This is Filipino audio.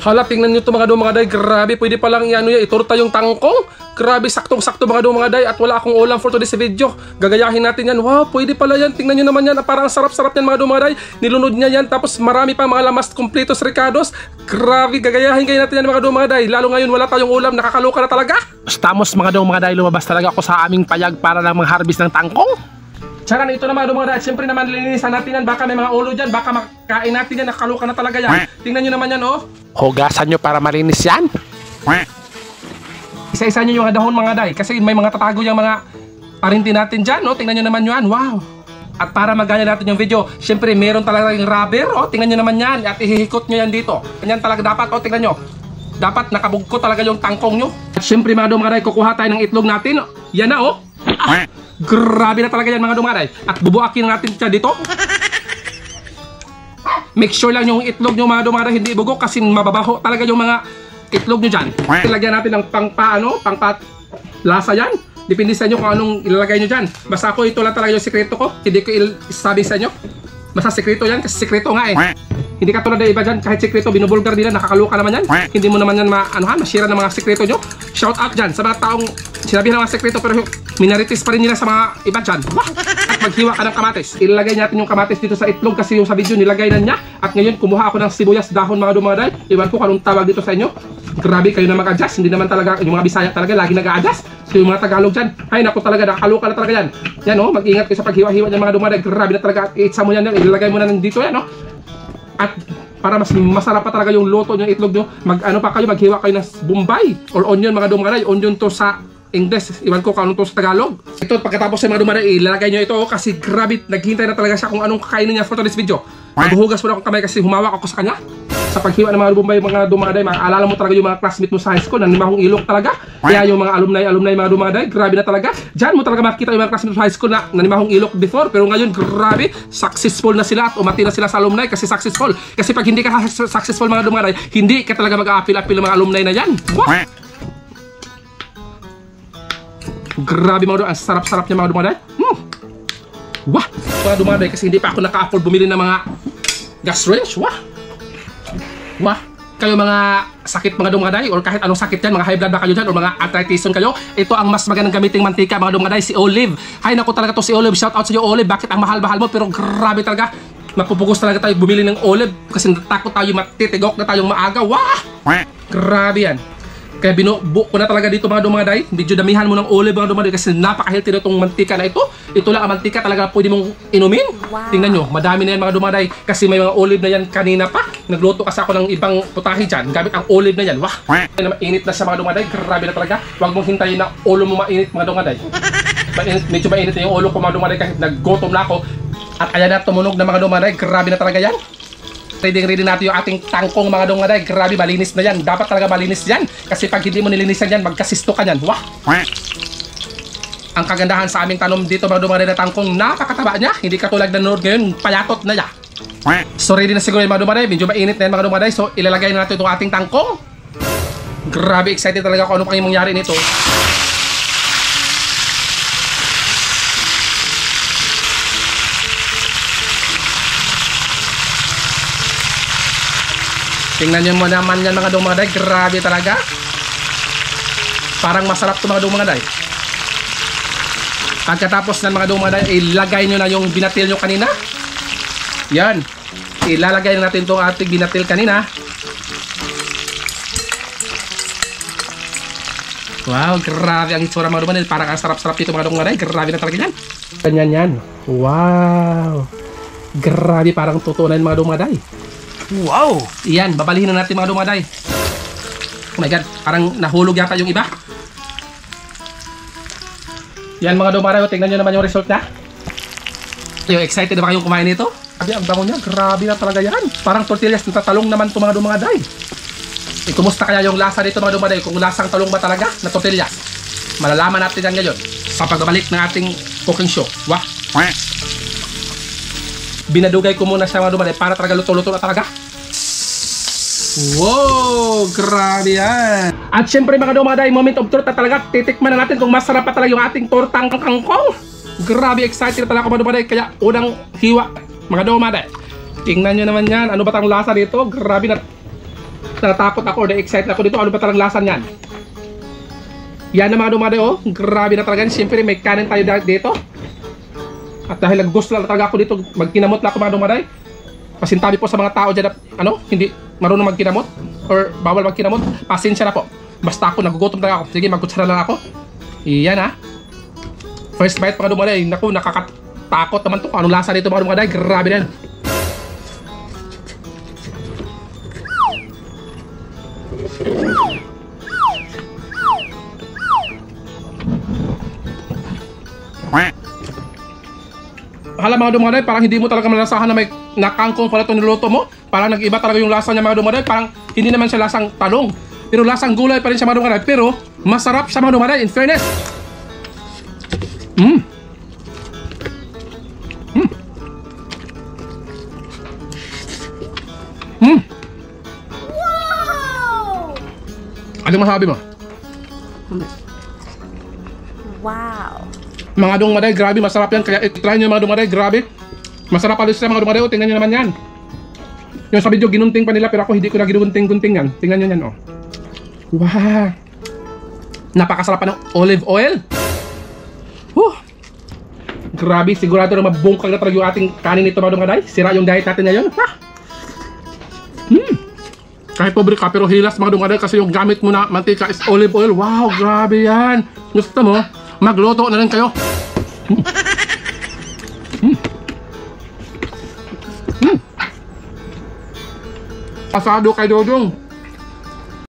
Hala, tingnan nyo ito mga day. Grabe, pwede palang i-ano yan, itorta yung tangkong. Grabe, saktong-sakto mga day. At wala akong ulam for today's video. Gagayahin natin yan. Wow, pwede pala yan. Tingnan nyo naman yan. Parang sarap-sarap yan mga day. Nilunod niya yan. Tapos marami pa mga lamas completos ricados. Grabe, gagayahin kayo natin yan mga day. Lalo ngayon wala tayong ulam. Nakakaloka na talaga. Stamos mga day. Lumabas talaga ako sa aming payag para lang mag-harvest ng tangkong. Tsaran, ito na mga day. Siyempre naman lilinisan natin yan. Baka may mga ulo dyan. Baka makain natin yan. Nakakaloka na talaga yan. Tingnan nyo naman yan, oh. Hugasan nyo para malinis yan. Isa-isa nyo yung dahon mga day. Kasi may mga tatago yung mga parinti natin dyan, no? Tingnan nyo naman yan. Wow! At para magaya natin yung video, syempre meron talaga yung rubber. O, tingnan nyo naman yan. At ihihikot nyo yan dito. Ganyan talaga dapat. O, tingnan nyo. Dapat nakabugko talaga yung tangkong nyo. At syempre mga day, kukuha tayo ng itlog natin. Yan na, oh. Ah, grabe na talaga yan mga day. At bubuakin natin siya dito. Make sure lang yung itlog nyo mga day hindi bugok kasi mababaho talaga yung mga itlog nyo dyan. Ilagyan natin ng lasa yan. Depende sa inyo kung anong ilalagay nyo dyan. Basta ako, ito lang talaga yung sekreto ko. Hindi ko isabi sa inyo. Basta sekreto yan kasi sekreto nga eh. Hindi ka tulad ng iba dyan, kahit sekreto, binubulgar nila, nakakaluka naman yan. Hindi mo naman yan masira ng mga sekreto nyo. Shout out dyan sa mga taong sinabi ng mga sekreto pero minaritis pa rin nila sa mga iba dyan. At maghiwa ka ng kamatis. Ilalagay natin yung kamatis dito sa itlog kasi yung sa video nilagay na niya. At ngayon kumuha ako ng sibuyas dahon mga day. Iwan ko anong tawag dito sa inyo. Grabe kayo na mag-adjust. Hindi naman talaga, yung mga Bisaya talaga lagi nag-a-adjust. So yung mga Tagalog dyan, ay naku talaga, nakakaluka na talaga yan. Yan oh, mag-ingat kayo sa paghiwa-hiwa dyan mga day. Grabe na talaga, itsa mo yan, ilalagay mo na dito yan oh. At para mas masarap pa talaga yung luto ng itlog nyo, maghiwa kayo ng bombay or onion mga day. Onion to sa English, iwan ko kung anong to sa Tagalog. Ito pagkatapos sa mga day, ilalagay nyo ito kasi grabe, naghihintay na talaga siya kung anong kakainin niya for today's video. Naghuhugas mo na akong kamay kasi humawak ako sa kanya. Sa paghiwa ng mga bombay mga day, maalala mo talaga yung mga classmate mo sa high school na nimahong ilok talaga. Kaya yung mga alumni mga day, grabe na talaga. Diyan mo talaga makikita yung mga classmate mo sa high school na nimahong ilok before. Pero ngayon, grabe, successful na sila at umati na sila sa alumni kasi successful. Kasi pag hindi ka successful mga day, hindi ka talaga mag-a-appeal ng mga alumni na yan. What? Grabe mga day, ang sarap-sarap niya mga day. Wah! Mga day, kasi hindi pa ako naka-afford bumili ng mga gas range. Wah! Wah, kayo mga sakit mga day or kahit anong sakit yan, mga high blood ba kayo dyan or mga arthritis kayo, ito ang mas magandang gamiting mantika mga day, si Olive. Hay naku talaga to si Olive, shout out sa iyo Olive. Bakit ang mahal-mahal mo pero grabe talaga. Mapupugos talaga tayo bumili ng Olive kasi natakot tayo matitigok na tayong maaga. Wah! Grabe yan. Kaya binubuo ko na talaga dito mga day. Medyo damihan mo ng olive mga day kasi napaka-healthy na itong mantika na ito. Ito lang ang mantika talaga pwede mong inumin. Wow. Tingnan nyo, madami na yan mga day kasi may mga olive na yan kanina pa. Nagluto kasi ako ng ibang putahe dyan gamit ang olive na yan. Wah! Mainit na siya mga day. Grabe na talaga. Huwag mong hintayin na ulo mo mainit mga day. Medyo mainit na yung ulo ko mga day kahit naggutom na ako. At ayan na tumunog na mga day. Grabe na talaga yan. Ready natin yung ating tangkong mga day. Grabe, malinis na yan. Dapat talaga malinis yan. Kasi pag hindi mo nilinisan yan, magkasisto ka yan. Wah! Ang kagandahan sa aming tanom dito mga day na tangkong, napakataba niya. Hindi katulad na nanood ngayon, payatot na niya. So ready na siguro yung mga day. Medyo mainit na yan mga day. So ilalagay na natin itong ating tangkong. Grabe, excited talaga kung ano pang mangyari nito. Tingnan nyo mo naman yan mga day. Grabe talaga. Parang masarap ito mga day. Pagkatapos ng mga day, ilagay nyo na yung binatil nyo kanina. Yan. Ilalagay na natin itong ating binatil kanina. Wow, grabe ang itsura mga day. Parang ang sarap-sarap dito mga day. Grabe na talaga yan. Ganyan yan. Wow. Grabe, parang totoo na yun mga day. Wow! Iyan, babalihin na natin mga day. Oh my god, parang nahulog yata yung iba. Yan mga day, tingnan nyo naman yung result na. Yung excited na ba kayong kumain nito? Sabi, ang bango niya, grabe na talaga yan. Parang tortillas, natatalong naman ito mga day. Kumusta kaya yung lasa dito mga day? Kung lasang talong ba talaga na tortillas? Malalaman natin yan ngayon sa pagbabalik ng ating cooking show. Wah! Binadugay ko muna siya mga day para talaga luto-luto na talaga. Wow! Grabe yan! At syempre mga day, moment of truth na talaga. Titikman na natin kung masarap pa talaga yung ating tortang kangkong. Grabe, excited talaga mga day. Kaya unang hiwa mga day. Tingnan nyo naman yan. Ano ba tang lasa dito? Grabe na. Natakot ako, na-excite ako dito. Ano ba talagang lasa niyan? Yan na mga dumaday, oh. Grabe na talaga. Siyempre, may kanin tayo dito. At dahil nag-gusto lang talaga ako dito, magkinamot lang ako mga dumaday. Pasintabi po sa mga tao dyan na, hindi marunong magkinamot or bawal magkinamot. Pasensya na po. Basta ako, nagugutom talaga ako. Sige, magkutsara lang ako. Iyan ha. First bite mga dumaday. Naku, nakakatakot naman to. Anong lasa nito mga dumaday? Grabe na yan. Hala mga dumaday, parang hindi mo talaga malasahan na may nakangkong pala ito niluto mo. Parang nag-iba talaga yung lasa niya mga dumaday. Parang hindi naman siya lasang talong. Pero lasang gulay pa rin siya mga dumaday. Pero masarap siya mga dumaday, in fairness. Anong masabi mo? Wow. Mga dumaday, grabe, masarap yan. Kaya try nyo mga dumaday, grabe. Masarap pala siya mga dumaday. O, tingnan nyo naman yan. Yung sa video, ginunting pa nila. Pero ako hindi ko na ginunting-gunting yan. Tingnan nyo yan, oh. Wow. Napakasarap pa ng olive oil. Grabe, sigurado na mabungkag na talaga yung ating kanin nito mga dumaday. Sira yung diet natin ngayon. Kahit pobre ka, pero hilas mga dumaday kasi yung gamit mo na mantika is olive oil. Wow, grabe yan. Gusto mo? Magluto na rin kayo. Pasado kay Dodong.